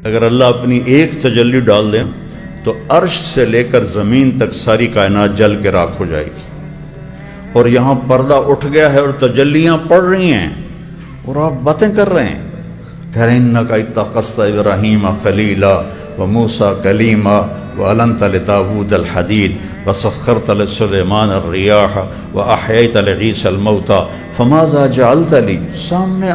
اگر اللہ اپنی ایک تجلی ڈال دیں تو عرش سے لے کر زمین تک ساری کائنات جل کے راکھ ہو جائے گی، اور یہاں پردہ اٹھ گیا ہے اور تجلیاں پڑ رہی ہیں اور آپ باتیں کر رہے ہیں، کہہ رہے ہیں انک اتخذت ابراہیم خلیلا وموسیٰ کلیما وَأَلَنْتَ لِدَاوُودَ الْحَدِيدَ وَسَخَّرْتَ لِسُلَيْمَانَ الرِّيَاحَ وَأَحْيَيْتَ لِعِيسَى الْمَوْتَى فَمَاذَا جَعَلْتَ لِي۔ سامنے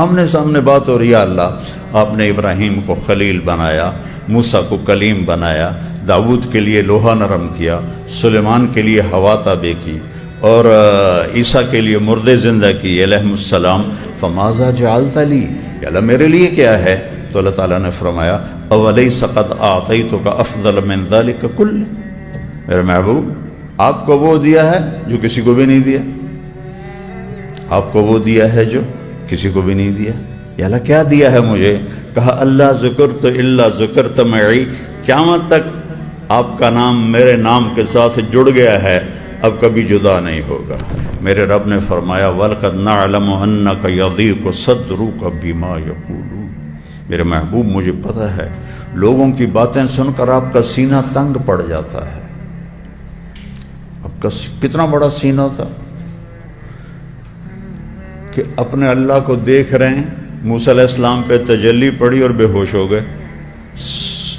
آمنے سامنے بات ہو رہی ہے، اللہ آپ نے ابراہیم کو خلیل بنایا، موسیٰ کو کلیم بنایا، داؤد کے لیے لوہا نرم کیا، سلیمان کے لیے ہوا تابع کی، اور عیسیٰ کے لیے مردے زندہ کی علیہم السلام۔ فَمَاذَا جَعَلْتَ لِي، کہ اللہ میرے لیے کیا ہے؟ تو اللہ تعالیٰ نے فرمایا اولیس قد اعطیتک افضل من ذلک کل، میرے محبوب آپ کو وہ دیا ہے جو کسی کو بھی نہیں دیا، آپ کو وہ دیا ہے جو کسی کو بھی نہیں دیا۔ یا اللہ کیا دیا ہے مجھے؟ کہا اللہ ذکرت الا ذکرت معی، قیامت تک آپ کا نام میرے نام کے ساتھ جڑ گیا ہے، اب کبھی جدا نہیں ہوگا۔ میرے رب نے فرمایا وَلَقَدْ نَعْلَمُ أَنَّكَ يَضِيقُ صَدْرُكَ بِمَا يَقُولُونَ، میرے محبوب مجھے پتہ ہے لوگوں کی باتیں سن کر آپ کا سینہ تنگ پڑ جاتا ہے۔ آپ کا کتنا بڑا سینہ تھا کہ اپنے اللہ کو دیکھ رہے ہیں، موسیٰ علیہ السلام پہ تجلی پڑی اور بے ہوش ہو گئے،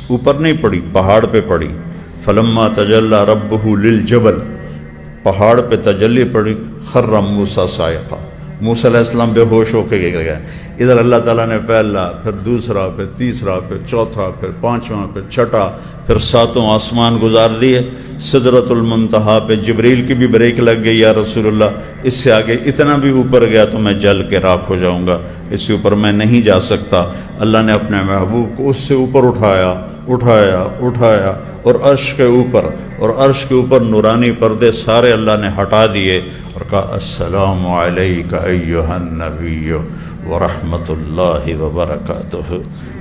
اوپر نہیں پڑی، پہاڑ پہ پڑی۔ فلما تجلی ربہ للجبل، پہاڑ پہ تجلی پڑی، خر موسیٰ صاعقہ، موسیٰ علیہ السلام بے ہوش ہو کے گر گئے۔ ادھر اللہ تعالیٰ نے پہلا، پھر دوسرا، پھر تیسرا، پھر چوتھا، پھر پانچواں، پھر چھٹا، پھر ساتوں آسمان گزار دیے۔ سدرۃ المنتہا پہ جبریل کی بھی بریک لگ گئی، یا رسول اللہ اس سے آگے اتنا بھی اوپر گیا تو میں جل کے راکھ ہو جاؤں گا، اس سے اوپر میں نہیں جا سکتا۔ اللہ نے اپنے محبوب کو اس سے اوپر اٹھایا اٹھایا اٹھایا، اور عرش کے اوپر نورانی پردے سارے اللہ نے ہٹا دیے اور کہا السلام علیک ایھا النبی ورحمۃ اللہ وبرکاتہ۔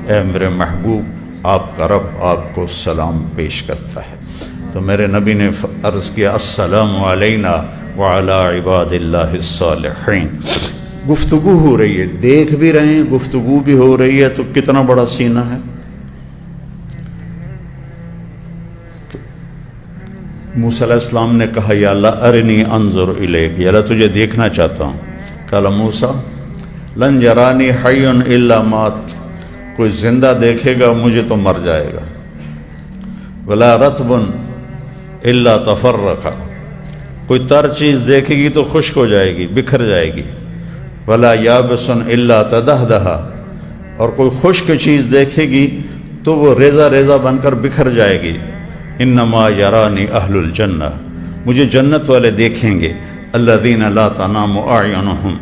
اے میرے محبوب آپ کا رب آپ کو سلام پیش کرتا ہے۔ تو میرے نبی نے عرض کیا السلام علینا وعلی عباد اللہ الصالحین۔ گفتگو ہو رہی ہے، دیکھ بھی رہے ہیں، گفتگو بھی ہو رہی ہے، تو کتنا بڑا سینہ ہے۔ موسیٰ علیہ السلام نے کہا یا اللہ ارنی انظر الیک، یا اللہ تجھے دیکھنا چاہتا ہوں۔ قال موسیٰ لن یرانی حی الا مات، کوئی زندہ دیکھے گا مجھے تو مر جائے گا۔ ولا رطب الا تفرق، کوئی تر چیز دیکھے گی تو خشک ہو جائے گی، بکھر جائے گی۔ ولا یابس الا تدہدہ، اور کوئی خشک چیز دیکھے گی تو وہ ریزہ ریزہ بن کر بکھر جائے گی۔ انما یرانی اہل الجنہ، مجھے جنت والے دیکھیں گے۔ الذین لا تنام اعینہم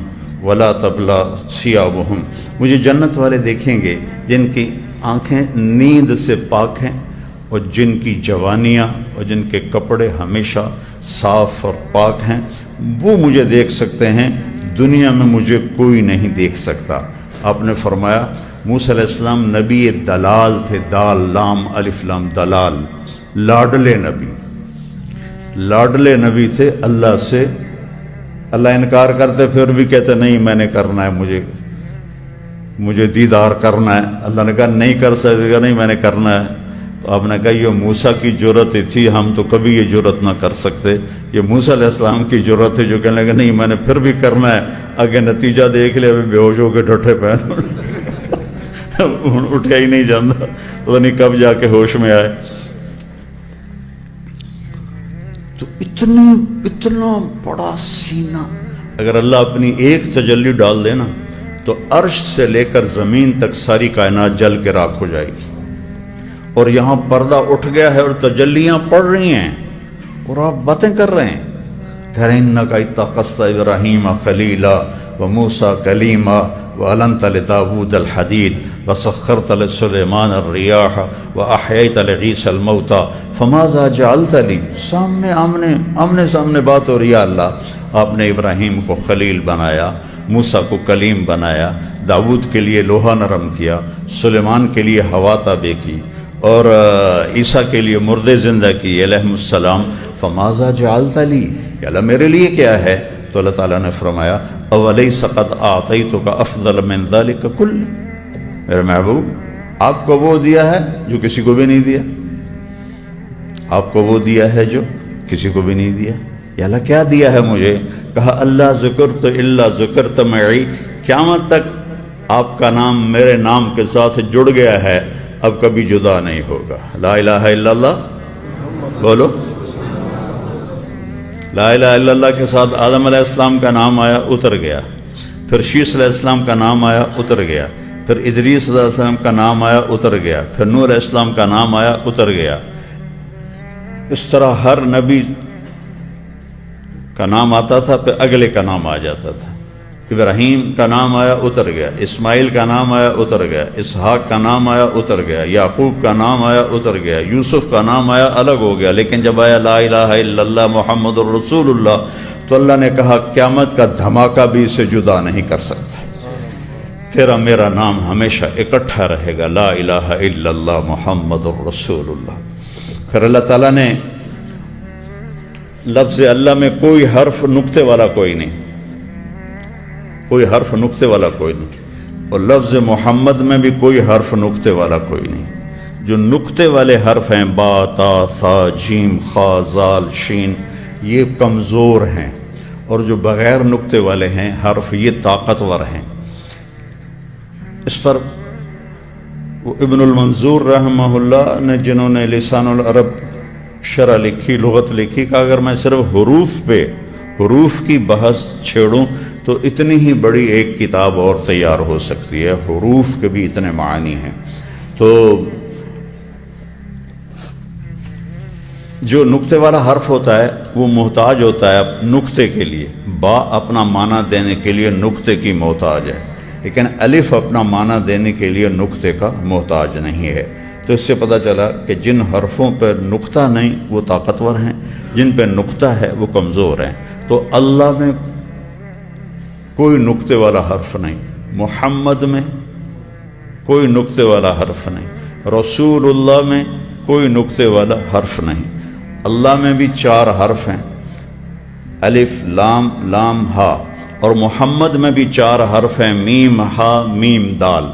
ولا تبلی ثیابہم، مجھے جنت والے دیکھیں گے جن کی آنکھیں نیند سے پاک ہیں، اور جن کی جوانیاں اور جن کے کپڑے ہمیشہ صاف اور پاک ہیں، وہ مجھے دیکھ سکتے ہیں، دنیا میں مجھے کوئی نہیں دیکھ سکتا۔ آپ نے فرمایا موسیٰ علیہ السلام نبی دلال تھے، دال لام الف لام دلال، لاڈلے نبی تھے اللہ سے۔ اللہ انکار کرتے پھر بھی کہتے نہیں میں نے کرنا ہے، مجھے دیدار کرنا ہے۔ اللہ نے کہا نہیں کر سکتے، نہیں میں نے کرنا ہے۔ تو آپ نے کہا یہ موسیٰ کی جرت تھی، ہم تو کبھی یہ جرت نہ کر سکتے، یہ موسیٰ علیہ السلام کی جرت ہے جو کہنے لگے نہیں میں نے پھر بھی کرنا ہے۔ آگے نتیجہ دیکھ لیا، بے ہوش ہو کے ڈٹھے پہ اٹھیا ہی نہیں جاتا، پتہ نہیں کب جا کے ہوش میں آئے۔ تو اتنا بڑا سینہ، اگر اللہ اپنی ایک تجلی ڈال دے نا تو عرش سے لے کر زمین تک ساری کائنات جل کے راکھ ہو جائے گی، اور یہاں پردہ اٹھ گیا ہے اور تجلیاں پڑ رہی ہیں اور آپ باتیں کر رہے ہیں، کہہ رہے ہیں انک اتخذت ابراہیم خلیلا وموسیٰ کلیما وَأَلَنْتَ لِدَاوُودَ الْحَدِيدَ وَسَخَّرْتَ لِسُلَيْمَانَ الرِّيَاحَ وَأَحْيَيْتَ لِعِيسَى الْمَوْتَى فَمَاذَا جَعَلْتَ لِي۔ آمنے سامنے بات ہو رہی ہے، اللہ آپ نے ابراہیم کو خلیل بنایا، موسیٰ کو کلیم بنایا، داؤد کے لیے لوہا نرم کیا، سلیمان کے لیے ہوا تابع کی، اور عیسیٰ کے لیے مردے زندہ کی علیہم السلام۔ فَمَاذَا جَعَلْتَ لِي، یا اللہ میرے لیے کیا ہے؟ تو اللہ تعالیٰ نے فرمایا اولیس قد اعطیتک افضل من ذلک کل، میرے محبوب آپ کو وہ دیا ہے جو کسی کو بھی نہیں دیا، آپ کو وہ دیا ہے جو کسی کو بھی نہیں دیا۔ یا اللہ کیا دیا ہے مجھے؟ کہا اللہ ذکرت الا ذکرت معی، قیامت تک آپ کا نام میرے نام کے ساتھ جڑ گیا ہے، اب کبھی جدا نہیں ہوگا۔ لا الہ الا اللہ بولو۔ لا الہ الا اللہ کے ساتھ آدم علیہ السلام کا نام آیا، اتر گیا، پھر شیس علیہ السلام کا نام آیا، اتر گیا، پھر ادریس علیہ السلام کا نام آیا، اتر گیا، پھر نوح علیہ السلام کا نام آیا، اتر گیا۔ اس طرح ہر نبی کا نام آتا تھا، پھر اگلے کا نام آ جاتا تھا۔ ابراہیم کا نام آیا، اتر گیا، اسماعیل کا نام آیا، اتر گیا، اسحاق کا نام آیا، اتر گیا، یعقوب کا نام آیا، اتر گیا، یوسف کا نام آیا، الگ ہو گیا۔ لیکن جب آیا لا الہ الا اللہ محمد الرسول اللہ، تو اللہ نے کہا قیامت کا دھماکہ بھی اسے جدا نہیں کر سکتا، تیرا میرا نام ہمیشہ اکٹھا رہے گا، لا الہ الا اللہ محمد الرسول اللہ۔ پھر اللہ تعالیٰ نے لفظ اللہ میں کوئی حرف نقطے والا کوئی نہیں، کوئی حرف نقطے والا کوئی نہیں، اور لفظ محمد میں بھی کوئی حرف نقطے والا کوئی نہیں۔ جو نقطے والے حرف ہیں با، تا، ثا، جیم، خا، زال، شین، یہ کمزور ہیں، اور جو بغیر نقطے والے ہیں حرف یہ طاقتور ہیں۔ اس پر ابن المنظور رحمہ اللہ نے، جنہوں نے لسان العرب شرح لکھی، لغت لکھی، کہ اگر میں صرف حروف کی بحث چھیڑوں تو اتنی ہی بڑی ایک کتاب اور تیار ہو سکتی ہے، حروف کے بھی اتنے معانی ہیں۔ تو جو نقطے والا حرف ہوتا ہے وہ محتاج ہوتا ہے نقطے کے لیے، با اپنا معنی دینے کے لیے نقطے کی محتاج ہے، لیکن الف اپنا معنی دینے کے لیے نقطے کا محتاج نہیں ہے۔ تو اس سے پتہ چلا کہ جن حرفوں پر نقطہ نہیں وہ طاقتور ہیں، جن پہ نقطہ ہے وہ کمزور ہیں۔ تو اللہ میں کوئی نقطے والا حرف نہیں، محمد میں کوئی نقطے والا حرف نہیں، رسول اللہ میں کوئی نقطے والا حرف نہیں۔ اللہ میں بھی 4 حرف ہیں، الف، لام، لام، ہا، اور محمد میں بھی 4 حرف ہیں، میم، ہا، میم، دال۔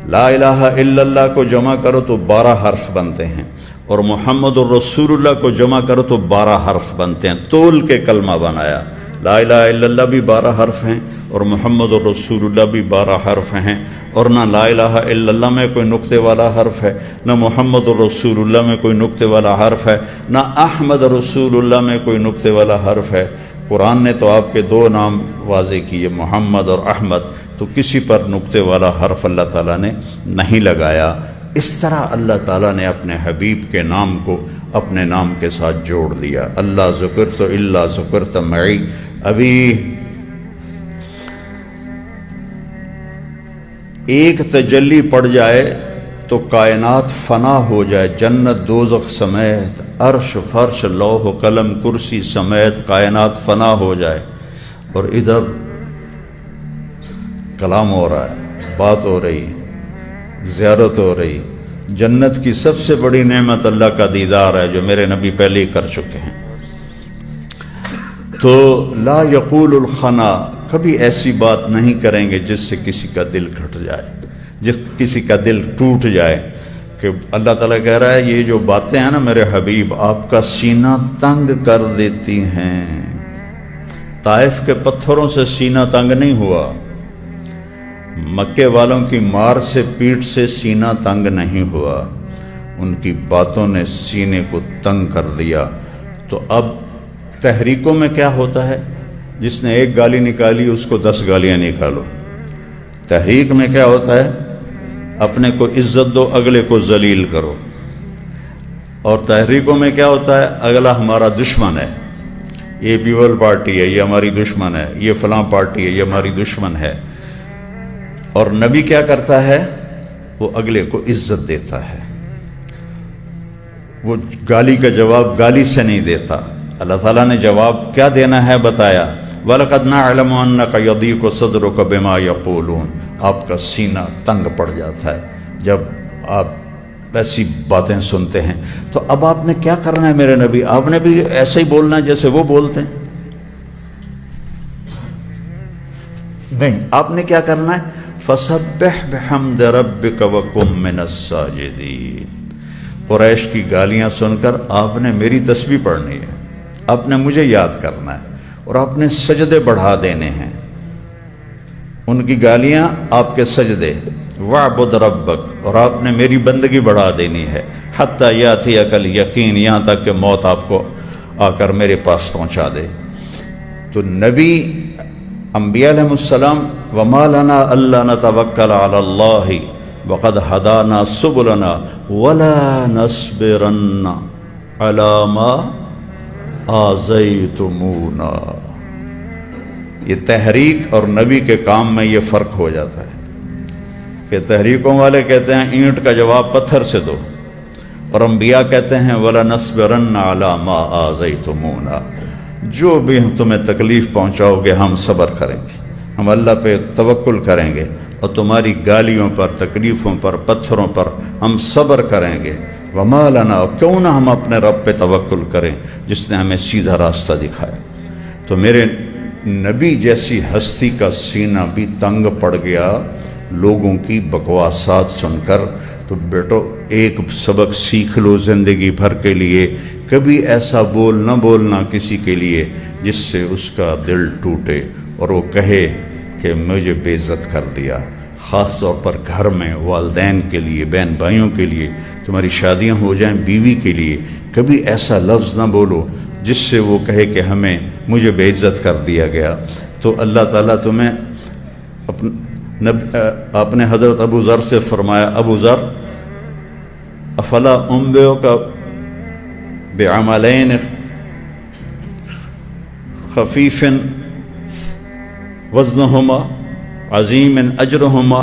لا الہ الا اللہ کو جمع کرو تو 12 حرف بنتے ہیں، اور محمد الرسول اللہ کو جمع کرو تو 12 حرف بنتے ہیں، تول کے کلمہ بنایا۔ لا الہ الا اللہ بھی 12 حرف ہیں، اور محمد الرسول اللہ بھی 12 حرف ہیں، اور نہ لا الہ الا اللہ میں کوئی نقطے والا حرف ہے، نہ محمد الرسول اللہ میں کوئی نقطے والا حرف ہے، نہ احمد رسول اللہ میں کوئی نقطے والا حرف ہے۔ قرآن نے تو آپ کے 2 نام واضح کیے، محمد اور احمد، تو کسی پر نقطے والا حرف اللہ تعالیٰ نے نہیں لگایا۔ اس طرح اللہ تعالیٰ نے اپنے حبیب کے نام کو اپنے نام کے ساتھ جوڑ دیا۔ اللہ ذکرت الا ذکرت معی۔ ابھی ایک تجلی پڑ جائے تو کائنات فنا ہو جائے، جنت دوزخ سمیت، عرش فرش لوح قلم کرسی سمیت کائنات فنا ہو جائے، اور ادھر کلام ہو رہا ہے، بات ہو رہی، زیارت ہو رہی۔ جنت کی سب سے بڑی نعمت اللہ کا دیدار ہے، جو میرے نبی پہلے ہی کر چکے ہیں۔ تو لا یقول الخنا، کبھی ایسی بات نہیں کریں گے جس سے کسی کا دل گھٹ جائے، جس کسی کا دل ٹوٹ جائے، کہ اللہ تعالیٰ کہہ رہا ہے یہ جو باتیں ہیں نا میرے حبیب، آپ کا سینہ تنگ کر دیتی ہیں۔ طائف کے پتھروں سے سینہ تنگ نہیں ہوا، مکے والوں کی مار سے، پیٹ سے سینہ تنگ نہیں ہوا، ان کی باتوں نے سینے کو تنگ کر دیا۔ تو اب تحریکوں میں کیا ہوتا ہے؟ جس نے 1 گالی نکالی اس کو 10 گالیاں نکالو۔ تحریک میں کیا ہوتا ہے؟ اپنے کو عزت دو، اگلے کو ذلیل کرو۔ اور تحریکوں میں کیا ہوتا ہے؟ اگلا ہمارا دشمن ہے، یہ پیپل پارٹی ہے، یہ ہماری دشمن ہے، یہ فلاں پارٹی ہے، یہ ہماری دشمن ہے۔ اور نبی کیا کرتا ہے؟ وہ اگلے کو عزت دیتا ہے، وہ گالی کا جواب گالی سے نہیں دیتا۔ اللہ تعالیٰ نے جواب کیا دینا ہے بتایا، وَلَقَدْ نَعْلَمُ أَنَّكَ يَضِيقُ صَدْرُكَ بِمَا يَقُولُونَ۔ آپ کا سینہ تنگ پڑ جاتا ہے جب آپ ایسی باتیں سنتے ہیں۔ تو اب آپ نے کیا کرنا ہے میرے نبی؟ آپ نے بھی ایسے ہی بولنا ہے جیسے وہ بولتے ہیں؟ نہیں، آپ نے کیا کرنا ہے؟ فسبح بحمد ربک وکن من الساجدین۔ قریش کی گالیاں سن کر آپ نے میری تسبیح پڑھنی ہے، آپ نے مجھے یاد کرنا ہے اور آپ نے سجدے بڑھا دینے ہیں۔ ان کی گالیاں آپ کے سجدے، وَاعْبُدْ رَبَّكَ، اور آپ نے میری بندگی بڑھا دینی ہے، حَتَّى يَأْتِيَكَ الْيَقِينُ، یہاں تک کہ موت آپ کو آ کر میرے پاس پہنچا دے۔ تو نبی انبیاء علیہ السلام وَمَا لَنَا أَلَّا نَتَوَكَّلَ عَلَى اللَّهِ وَقَدْ هَدَانَا سُبُلَنَا وَلَا نَصْبِرَنَّ عَلَى مَا آذَيْتُمُونَا۔ یہ تحریک اور نبی کے کام میں یہ فرق ہو جاتا ہے کہ تحریکوں والے کہتے ہیں اینٹ کا جواب پتھر سے دو، اور انبیاء کہتے ہیں وَلَنَصْبِرَنَّ عَلَى مَا آذَيْتُمُونَا، جو بھی ہم تمہیں تکلیف پہنچاؤ گے ہم صبر کریں گے، ہم اللہ پہ توکل کریں گے، اور تمہاری گالیوں پر، تکلیفوں پر، پتھروں پر ہم صبر کریں گے۔ وَمَا لَنَا، کیوں نہ ہم اپنے رب پہ توکل کریں جس نے ہمیں سیدھا راستہ دکھایا۔ تو میرے نبی جیسی ہستی کا سینہ بھی تنگ پڑ گیا لوگوں کی بکواسات سن کر۔ تو بیٹو ایک سبق سیکھ لو زندگی بھر کے لیے، کبھی ایسا بول نہ بولنا کسی کے لیے جس سے اس کا دل ٹوٹے اور وہ کہے کہ مجھے بے عزت کر دیا۔ خاص طور پر گھر میں والدین کے لیے، بہن بھائیوں کے لیے، تمہاری شادیاں ہو جائیں بیوی کے لیے، کبھی ایسا لفظ نہ بولو جس سے وہ کہے کہ مجھے بے عزت کر دیا گیا۔ تو اللہ تعالیٰ تمہیں آپ نے حضرت ابو ذر سے فرمایا، ابو ذر افلا انبئک بعملین خفیف وزنہما عظیم اجرہما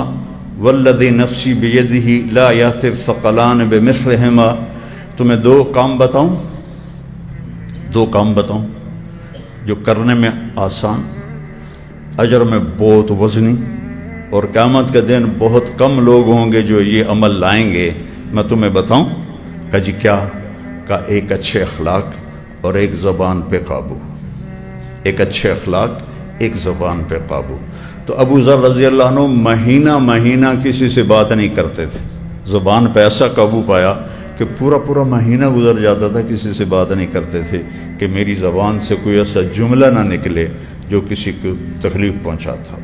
والذی نفسی بیدہ لا یأتی الثقلان بمثلہما۔ تمہیں دو کام بتاؤں جو کرنے میں آسان، اجر میں بہت وزنی، اور قیامت کے دن بہت کم لوگ ہوں گے جو یہ عمل لائیں گے۔ میں تمہیں بتاؤں؟ کہا جی کیا؟ کہا ایک اچھے اخلاق اور ایک زبان پہ قابو۔ ایک اچھے اخلاق، ایک زبان پہ قابو۔ تو ابو ذر رضی اللہ عنہ مہینہ کسی سے بات نہیں کرتے تھے، زبان پہ ایسا قابو پایا کہ پورا مہینہ گزر جاتا تھا کسی سے بات نہیں کرتے تھے کہ میری زبان سے کوئی ایسا جملہ نہ نکلے جو کسی کو تکلیف پہنچاتا۔